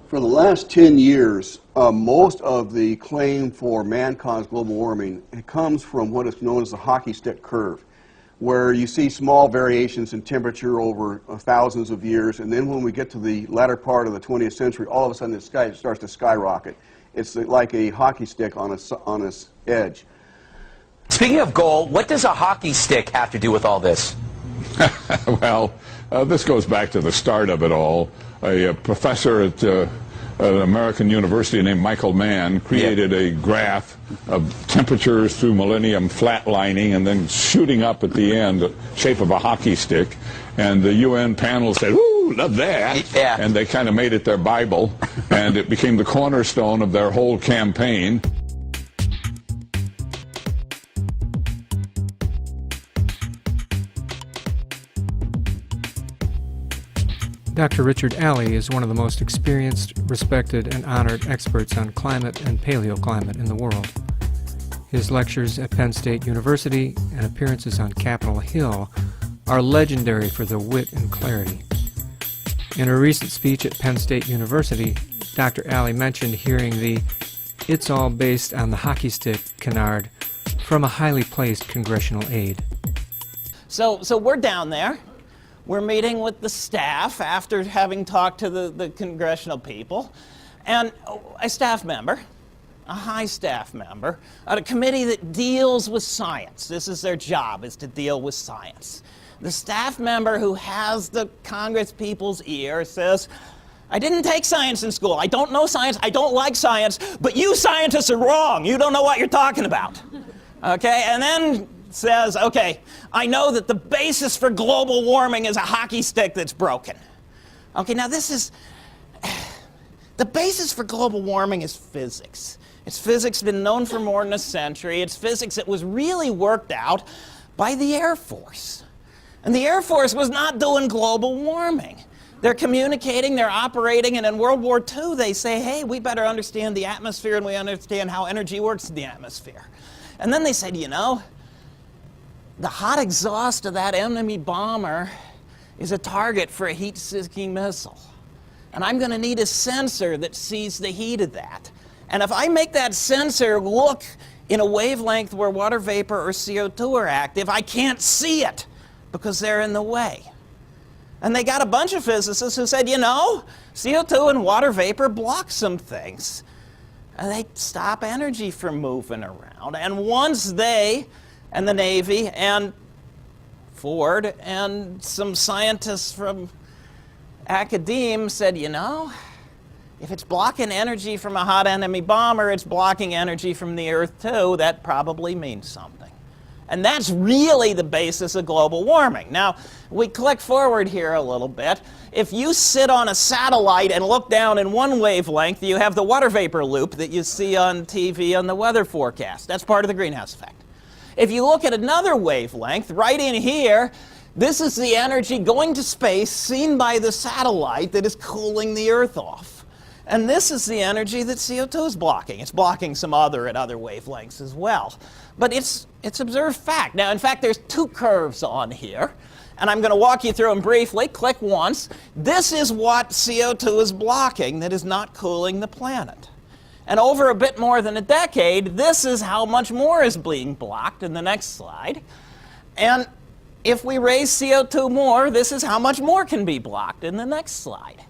For the last 10 years, most of the claim for man-caused global warming comes from what is known as the hockey stick curve, where you see small variations in temperature over thousands of years, and then when we get to the latter part of the 20th century, all of a sudden it starts to skyrocket. It's like a hockey stick on its edge. Speaking of goal, what does a hockey stick have to do with all this? Well, this goes back to the start of it all. A professor at an American university named Michael Mann created a graph of temperatures through millennium flatlining and then shooting up at the end, the shape of a hockey stick. And the UN panel said, "Ooh, love that." Yeah. And they kind of made it their Bible, and it became the cornerstone of their whole campaign. Dr. Richard Alley is one of the most experienced, respected, and honored experts on climate and paleoclimate in the world. His lectures at Penn State University and appearances on Capitol Hill are legendary for their wit and clarity. In a recent speech at Penn State University, Dr. Alley mentioned hearing the "it's all based on the hockey stick" canard from a highly placed congressional aide. So we're down there. We're meeting with the staff after having talked to the congressional people, and a staff member, a high staff member, on a committee that deals with science. This is their job, is to deal with science. The staff member who has the Congress people's ear says, "I didn't take science in school. I don't know science. I don't like science, but you scientists are wrong. You don't know what you're talking about." Okay, and then says, "Okay, I know that the basis for global warming is a hockey stick that's broken." Okay, now this is, the basis for global warming is physics. It's physics been known for more than a century. It's physics that was really worked out by the Air Force. And the Air Force was not doing global warming. They're communicating, they're operating, and in World War II they say, hey, we better understand the atmosphere and we understand how energy works in the atmosphere. And then they said, you know, the hot exhaust of that enemy bomber is a target for a heat-seeking missile. And I'm going to need a sensor that sees the heat of that. And if I make that sensor look in a wavelength where water vapor or CO2 are active, I can't see it because they're in the way. And they got a bunch of physicists who said, you know, CO2 and water vapor block some things. And they stop energy from moving around. And once they and the Navy and Ford and some scientists from academia said, you know, if it's blocking energy from a hot enemy bomber, it's blocking energy from the Earth too. That probably means something. And that's really the basis of global warming. Now, we click forward here a little bit. If you sit on a satellite and look down in one wavelength, you have the water vapor loop that you see on TV on the weather forecast. That's part of the greenhouse effect. If you look at another wavelength, right in here, this is the energy going to space seen by the satellite that is cooling the Earth off. And this is the energy that CO2 is blocking. It's blocking some other at other wavelengths as well. But it's observed fact. Now, in fact, there's two curves on here, and I'm going to walk you through them briefly. Click once. This is what CO2 is blocking that is not cooling the planet. And over a bit more than a decade, this is how much more is being blocked in the next slide. And if we raise CO2 more, this is how much more can be blocked in the next slide.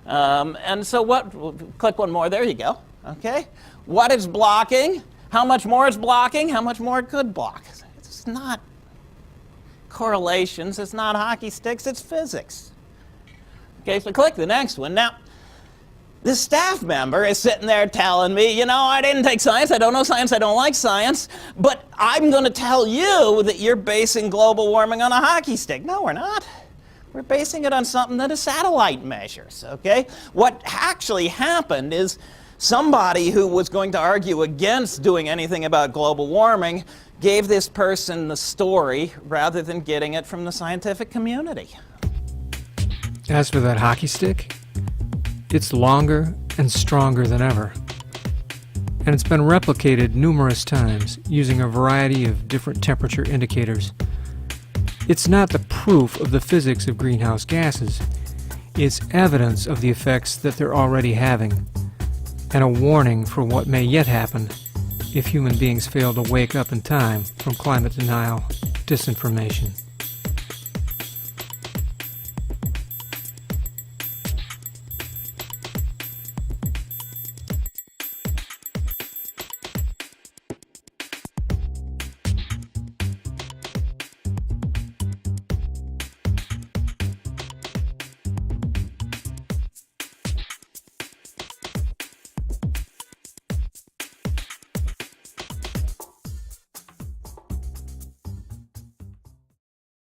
And so click one more, there you go. Okay? What it's blocking, how much more it's blocking, how much more it could block. It's not correlations, it's not hockey sticks, it's physics. Okay, so click the next one. Now, this staff member is sitting there telling me, you know, I didn't take science, I don't know science, I don't like science, but I'm going to tell you that you're basing global warming on a hockey stick. No, we're not. We're basing it on something that a satellite measures, okay? What actually happened is somebody who was going to argue against doing anything about global warming gave this person the story rather than getting it from the scientific community. As for that hockey stick, it's longer and stronger than ever. And it's been replicated numerous times using a variety of different temperature indicators. It's not the proof of the physics of greenhouse gases. It's evidence of the effects that they're already having, and a warning for what may yet happen if human beings fail to wake up in time from climate denial disinformation.